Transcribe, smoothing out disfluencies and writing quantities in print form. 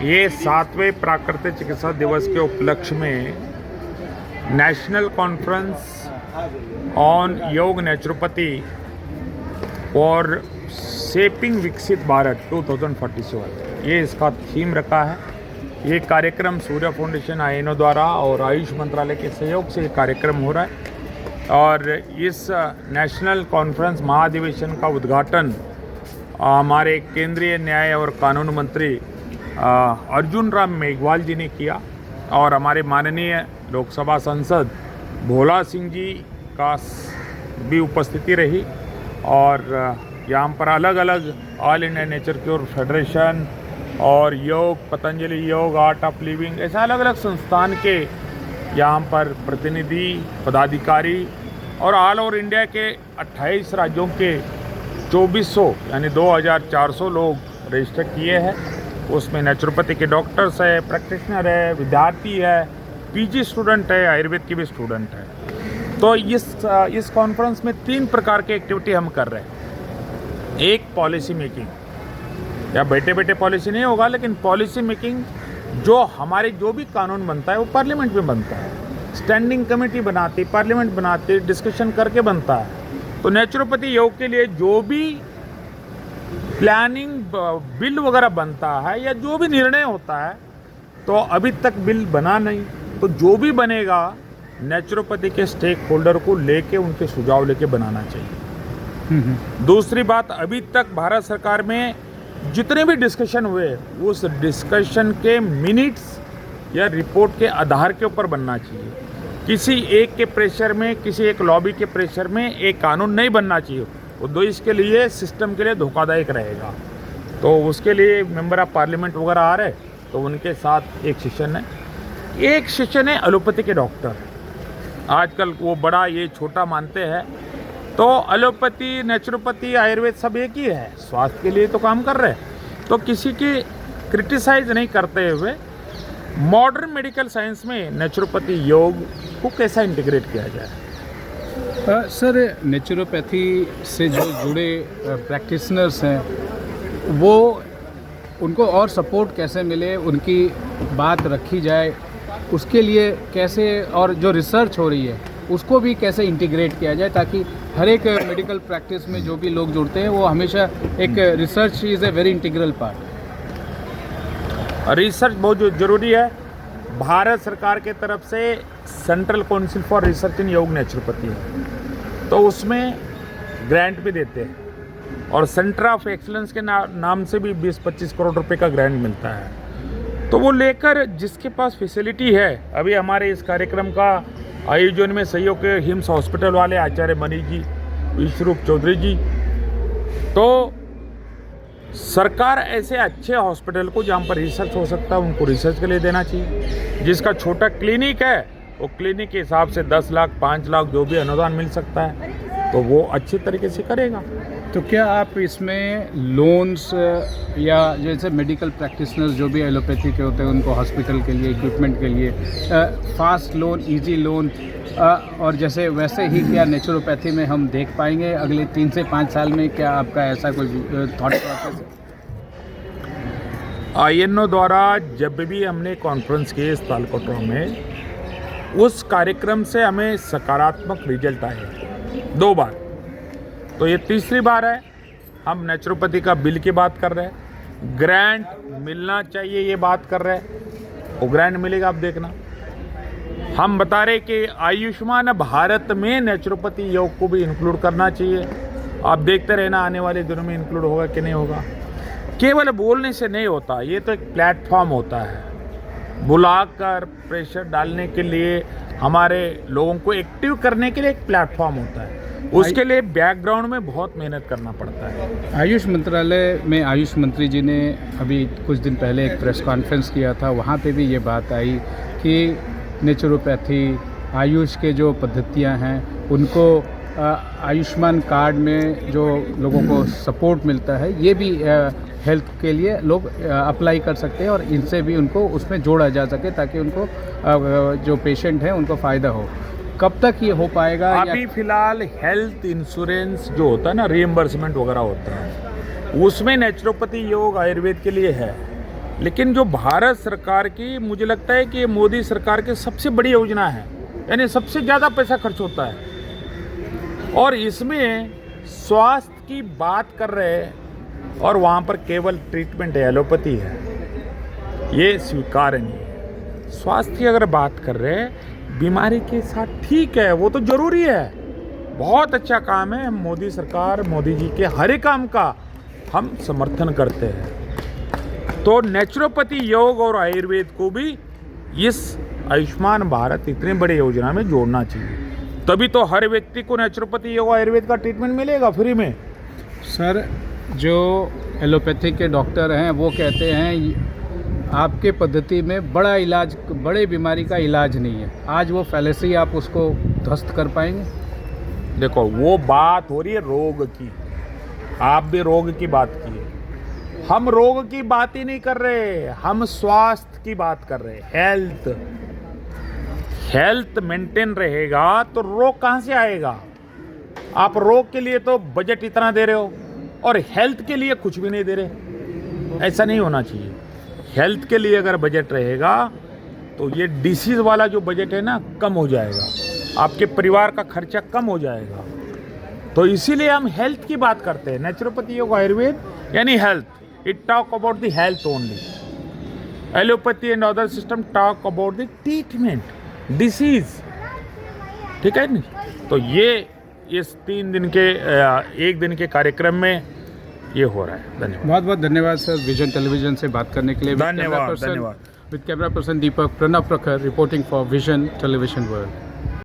ये 7वें प्राकृतिक चिकित्सा दिवस के उपलक्ष्य में नेशनल कॉन्फ्रेंस ऑन योग नेचुरोपैथी और शेपिंग विकसित भारत 2047 ये इसका थीम रखा है। ये कार्यक्रम सूर्य फाउंडेशन आईएनओ द्वारा और आयुष मंत्रालय के सहयोग से ये कार्यक्रम हो रहा है और इस नेशनल कॉन्फ्रेंस महाधिवेशन का उद्घाटन हमारे केंद्रीय न्याय और कानून मंत्री अर्जुन राम मेघवाल जी ने किया और हमारे माननीय लोकसभा सांसद भोला सिंह जी का भी उपस्थिति रही और यहाँ पर अलग अलग all India nature cure federation और योग पतंजलि योग आर्ट ऑफ लिविंग ऐसा अलग अलग संस्थान के यहाँ पर प्रतिनिधि पदाधिकारी और ऑल ओवर इंडिया के 28 राज्यों के 2400 यानी 2400 लोग रजिस्टर किए हैं। उसमें नेचुरोपैथी के डॉक्टर्स है, प्रैक्टिशनर है, विद्यार्थी है, पीजी स्टूडेंट है, आयुर्वेद के भी स्टूडेंट है। तो इस कॉन्फ्रेंस में 3 प्रकार के एक्टिविटी हम कर रहे हैं। एक पॉलिसी मेकिंग, या बैठे बैठे पॉलिसी नहीं होगा लेकिन पॉलिसी मेकिंग जो हमारे जो भी कानून बनता है वो पार्लियामेंट में बनता है, स्टैंडिंग कमेटी बनाती, पार्लियामेंट बनाती, डिस्कशन करके बनता है। तो नेचुरोपैथी योग के लिए जो भी प्लानिंग बिल वगैरह बनता है या जो भी निर्णय होता है तो अभी तक बिल बना नहीं, तो जो भी बनेगा नेचुरोपैथी के स्टेक होल्डर को लेके उनके सुझाव लेके बनाना चाहिए। दूसरी बात, अभी तक भारत सरकार में जितने भी डिस्कशन हुए उस डिस्कशन के मिनट्स या रिपोर्ट के आधार के ऊपर बनना चाहिए। किसी एक के प्रेशर में, किसी एक लॉबी के प्रेशर में एक कानून नहीं बनना चाहिए। वो दो इसके लिए सिस्टम के लिए धोखादायक रहेगा। तो उसके लिए मेंबर ऑफ पार्लियामेंट वगैरह आ रहे, तो उनके साथ एक सेशन है एलोपैथी के डॉक्टर। आजकल वो बड़ा ये छोटा मानते हैं, तो एलोपैथी नेचुरोपैथी आयुर्वेद सब एक ही है, स्वास्थ्य के लिए तो काम कर रहे हैं। तो किसी की क्रिटिसाइज नहीं करते हुए मॉडर्न मेडिकल साइंस में नेचुरोपैथी योग को कैसा इंटीग्रेट किया जाए। सर, नेचुरोपैथी से जो जुड़े प्रैक्टिशनर्स हैं वो उनको और सपोर्ट कैसे मिले, उनकी बात रखी जाए, उसके लिए कैसे, और जो रिसर्च हो रही है उसको भी कैसे इंटीग्रेट किया जाए ताकि हर एक मेडिकल प्रैक्टिस में जो भी लोग जुड़ते हैं वो हमेशा एक research is a very integral part. Research बहुत ज़रूरी है। भारत सरकार के तरफ से सेंट्रल काउंसिल फॉर रिसर्च इन योग नेचुरोपैथी है, तो उसमें ग्रांट भी देते हैं और सेंटर ऑफ एक्सीलेंस के नाम से भी 20-25 करोड़ रुपए का ग्रांट मिलता है। तो वो लेकर जिसके पास फैसिलिटी है, अभी हमारे इस कार्यक्रम का आयोजन में सहयोग के हिम्स हॉस्पिटल वाले आचार्य मनीष जी, विश्वरूप चौधरी जी, तो सरकार ऐसे अच्छे हॉस्पिटल को जहाँ पर रिसर्च हो सकता है उनको रिसर्च के लिए देना चाहिए। जिसका छोटा क्लिनिक है वो क्लिनिक के हिसाब से 10 लाख 5 लाख जो भी अनुदान मिल सकता है तो वो अच्छी तरीके से करेगा। तो क्या आप इसमें लोन्स या जैसे मेडिकल प्रैक्टिशनर्स जो भी एलोपैथी के होते हैं उनको हॉस्पिटल के लिए, इक्विपमेंट के लिए फास्ट लोन, इजी लोन, और जैसे वैसे ही क्या नेचुरोपैथी में हम देख पाएंगे अगले 3 से 5 साल में? क्या आपका ऐसा कोई थॉट प्रोसेस है? आईएनओ द्वारा जब भी हमने कॉन्फ्रेंस किए इस तालकोटरा में, उस कार्यक्रम से हमें सकारात्मक रिजल्ट आए 2 बार। तो ये तीसरी बार है हम नेचुरोपैथी का बिल की बात कर रहे हैं, ग्रांट मिलना चाहिए ये बात कर रहे हैं, वो ग्रांट मिलेगा आप देखना। हम बता रहे कि आयुष्मान भारत में नेचुरोपैथी योग को भी इंक्लूड करना चाहिए। आप देखते रहना आने वाले दिनों में इंक्लूड होगा कि नहीं होगा। केवल बोलने से नहीं होता, ये तो एक प्लेटफॉर्म होता है। बुलाकर प्रेशर डालने के लिए, हमारे लोगों को एक्टिव करने के लिए एक प्लेटफॉर्म होता है। उसके लिए बैकग्राउंड में बहुत मेहनत करना पड़ता है। आयुष मंत्रालय में आयुष मंत्री जी ने अभी कुछ दिन पहले एक प्रेस कॉन्फ्रेंस किया था, वहाँ पे भी ये बात आई कि नेचुरोपैथी, आयुष के जो पद्धतियाँ हैं उनको आयुष्मान कार्ड में जो लोगों को सपोर्ट मिलता है ये भी हेल्थ के लिए लोग अप्लाई कर सकते हैं और इनसे भी उनको उसमें जोड़ा जा सके ताकि उनको जो पेशेंट हैं उनको फ़ायदा हो। कब तक ये हो पाएगा? अभी फिलहाल हेल्थ इंश्योरेंस जो होता है ना, रीइंबर्समेंट वगैरह होता है, उसमें नेचुरोपैथी योग आयुर्वेद के लिए है। लेकिन जो भारत सरकार की, मुझे लगता है कि ये मोदी सरकार की सबसे बड़ी योजना है, यानी सबसे ज़्यादा पैसा खर्च होता है और इसमें स्वास्थ्य की बात कर रहे हैं और वहाँ पर केवल ट्रीटमेंट है, एलोपैथी है, ये स्वीकार्य नहीं है। स्वास्थ्य की अगर बात कर रहे हैं, बीमारी के साथ ठीक है, वो तो ज़रूरी है, बहुत अच्छा काम है। मोदी सरकार, मोदी जी के हर एक काम का हम समर्थन करते हैं। तो नेचुरोपैथी, योग और आयुर्वेद को भी इस आयुष्मान भारत इतने बड़े योजना में जोड़ना चाहिए, तभी तो हर व्यक्ति को नेचुरोपैथी, योग, आयुर्वेद का ट्रीटमेंट मिलेगा फ्री में। सर, जो एलोपैथिक के डॉक्टर हैं वो कहते हैं आपके पद्धति में बड़े बीमारी का इलाज नहीं है। आज वो फैलेसी आप उसको ध्वस्त कर पाएंगे? देखो, वो बात हो रही है रोग की, आप भी रोग की बात की है, हम रोग की बात ही नहीं कर रहे, हम स्वास्थ्य की बात कर रहे हैं। हेल्थ मेंटेन रहेगा तो रोग कहाँ से आएगा? आप रोग के लिए तो बजट इतना दे रहे हो और हेल्थ के लिए कुछ भी नहीं दे रहे, ऐसा नहीं होना चाहिए। हेल्थ के लिए अगर बजट रहेगा तो ये डिसीज वाला जो बजट है ना, कम हो जाएगा, आपके परिवार का खर्चा कम हो जाएगा। तो इसीलिए हम हेल्थ की बात करते हैं। नेचुरोपैथी, योग, आयुर्वेद यानी health, it talk about the health only. Allopathy and other system talk about the treatment, disease, ठीक है नहीं? तो ये इस 3 दिन के 1 दिन के कार्यक्रम में ये हो रहा है। धन्यवाद। बहुत बहुत धन्यवाद सर, विजन टेलीविजन से बात करने के लिए। धन्यवाद। विद कैमरा पर्सन दीपक, प्रणव प्रखर reporting for vision television world.